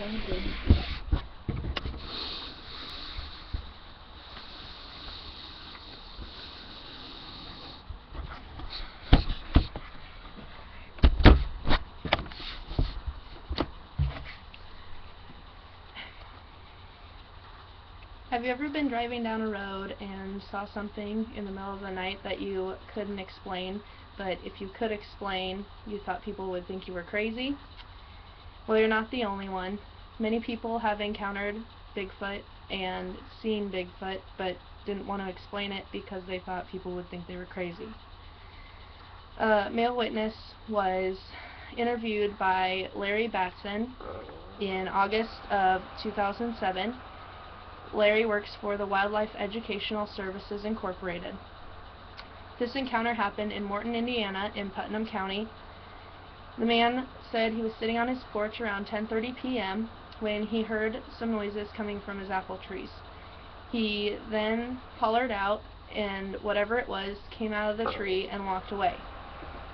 Have you ever been driving down a road and saw something in the middle of the night that you couldn't explain, but if you could explain, you thought people would think you were crazy? Well, you're not the only one. Many people have encountered Bigfoot and seen Bigfoot, but didn't want to explain it because they thought people would think they were crazy. A male witness was interviewed by Larry Batson in August of 2007. Larry works for the Wildlife Educational Services Incorporated. This encounter happened in Morton, Indiana, in Putnam County. The man said he was sitting on his porch around 10:30 p.m. when he heard some noises coming from his apple trees. He then hollered out, and whatever it was came out of the tree and walked away.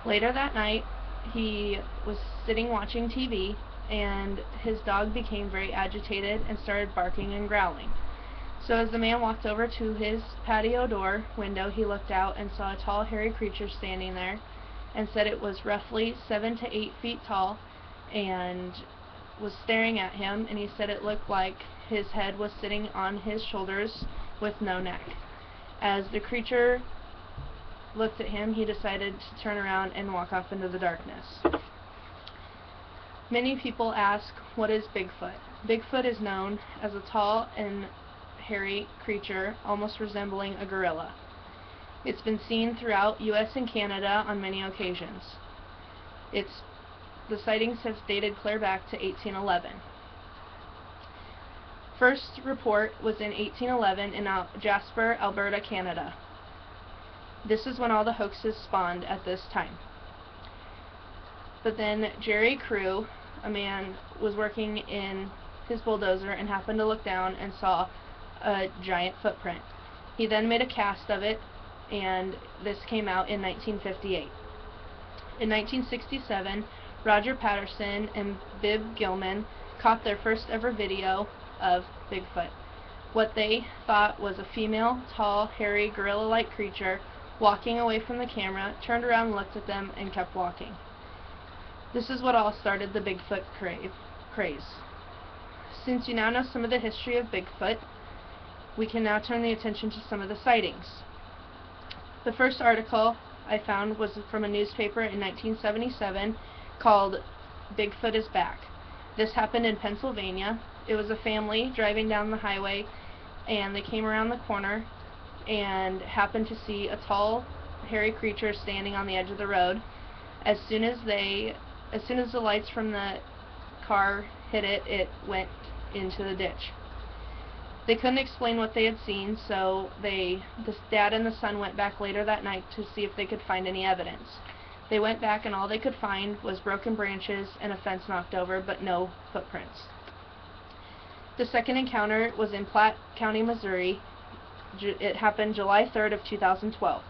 Later that night, he was sitting watching TV, and his dog became very agitated and started barking and growling. So as the man walked over to his patio door window, he looked out and saw a tall, hairy creature standing there, and said it was roughly 7 to 8 feet tall and was staring at him, and he said it looked like his head was sitting on his shoulders with no neck. As the creature looked at him, he decided to turn around and walk off into the darkness. Many people ask, what is Bigfoot? Bigfoot is known as a tall and hairy creature, almost resembling a gorilla. It's been seen throughout U.S. and Canada on many occasions. The sightings have dated clear back to 1811. First report was in 1811 in Jasper, Alberta, Canada. This is when all the hoaxes spawned at this time. But then Jerry Crew, a man, was working in his bulldozer and happened to look down and saw a giant footprint. He then made a cast of it, and this came out in 1958. In 1967, Roger Patterson and Bibb Gilman caught their first ever video of Bigfoot. What they thought was a female, tall, hairy, gorilla-like creature walking away from the camera, turned around, looked at them, and kept walking. This is what all started the Bigfoot craze. Since you now know some of the history of Bigfoot, we can now turn the attention to some of the sightings. The first article I found was from a newspaper in 1977 called Bigfoot is Back. This happened in Pennsylvania. It was a family driving down the highway, and they came around the corner and happened to see a tall, hairy creature standing on the edge of the road. As soon as the lights from the car hit it, it went into the ditch. They couldn't explain what they had seen, so the dad and the son went back later that night to see if they could find any evidence. They went back, and all they could find was broken branches and a fence knocked over, but no footprints. The second encounter was in Platte County, Missouri. It happened July 3rd of 2012.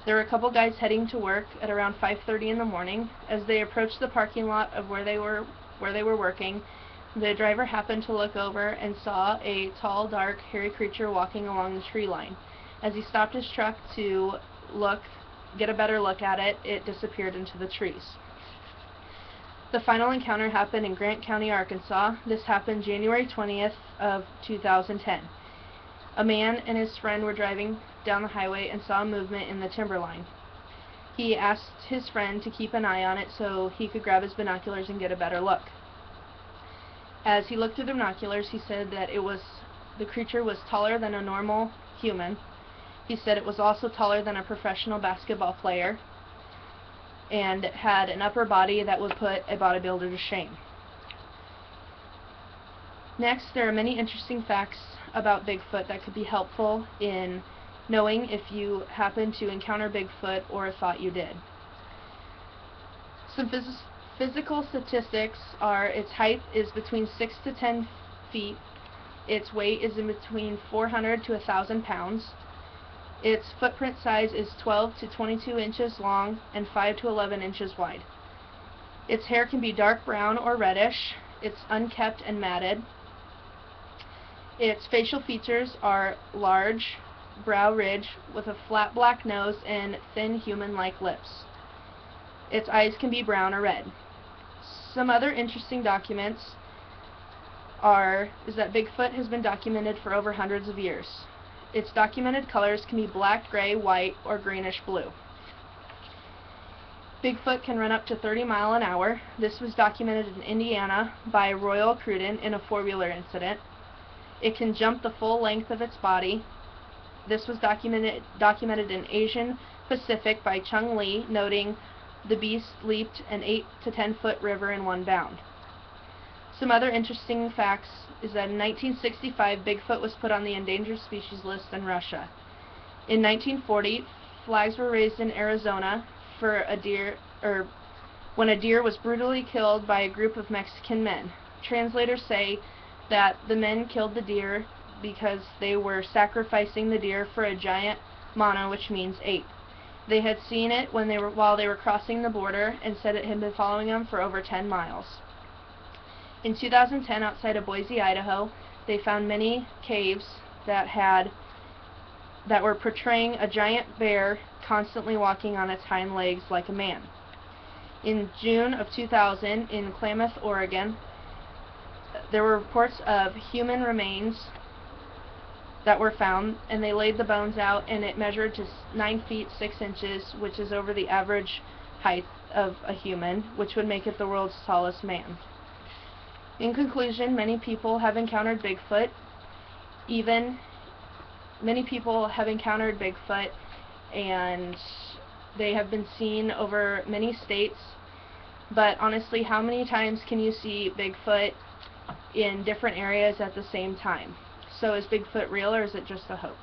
There were a couple guys heading to work at around 5:30 in the morning. As they approached the parking lot of where they were working, the driver happened to look over and saw a tall, dark, hairy creature walking along the tree line. As he stopped his truck to get a better look at it, it disappeared into the trees. The final encounter happened in Grant County, Arkansas. This happened January 20th of 2010. A man and his friend were driving down the highway and saw a movement in the timberline. He asked his friend to keep an eye on it so he could grab his binoculars and get a better look. As he looked through the binoculars, he said that the creature was taller than a normal human. He said it was also taller than a professional basketball player and had an upper body that would put a bodybuilder to shame. Next, there are many interesting facts about Bigfoot that could be helpful in knowing if you happen to encounter Bigfoot or thought you did. Some physical statistics are its height is between 6 to 10 feet, its weight is in between 400 to 1,000 pounds, its footprint size is 12 to 22 inches long and 5 to 11 inches wide. Its hair can be dark brown or reddish. It's unkempt and matted. Its facial features are large brow ridge with a flat black nose and thin human-like lips. Its eyes can be brown or red. Some other interesting documents is that Bigfoot has been documented for over hundreds of years. Its documented colors can be black, gray, white, or greenish blue. Bigfoot can run up to 30 miles an hour. This was documented in Indiana by Royal Cruden in a four-wheeler incident. It can jump the full length of its body. This was documented in Asian Pacific by Chung Lee, noting the beast leaped an 8 to 10 foot river in one bound. Some other interesting facts is that in 1965, Bigfoot was put on the endangered species list in Russia. In 1940, flags were raised in Arizona for a deer, when a deer was brutally killed by a group of Mexican men. Translators say that the men killed the deer because they were sacrificing the deer for a giant mana, which means ape. They had seen it while they were crossing the border and said it had been following them for over 10 miles. In 2010, outside of Boise, Idaho, they found many caves that were portraying a giant bear constantly walking on its hind legs like a man. In June of 2000, in Klamath, Oregon, there were reports of human remains that were found, and they laid the bones out, and it measured to 9 feet 6 inches, which is over the average height of a human, which would make it the world's tallest man. In conclusion, many people have encountered Bigfoot. Many people have encountered Bigfoot, and they have been seen over many states. But honestly, how many times can you see Bigfoot in different areas at the same time? So is Bigfoot real, or is it just a hoax?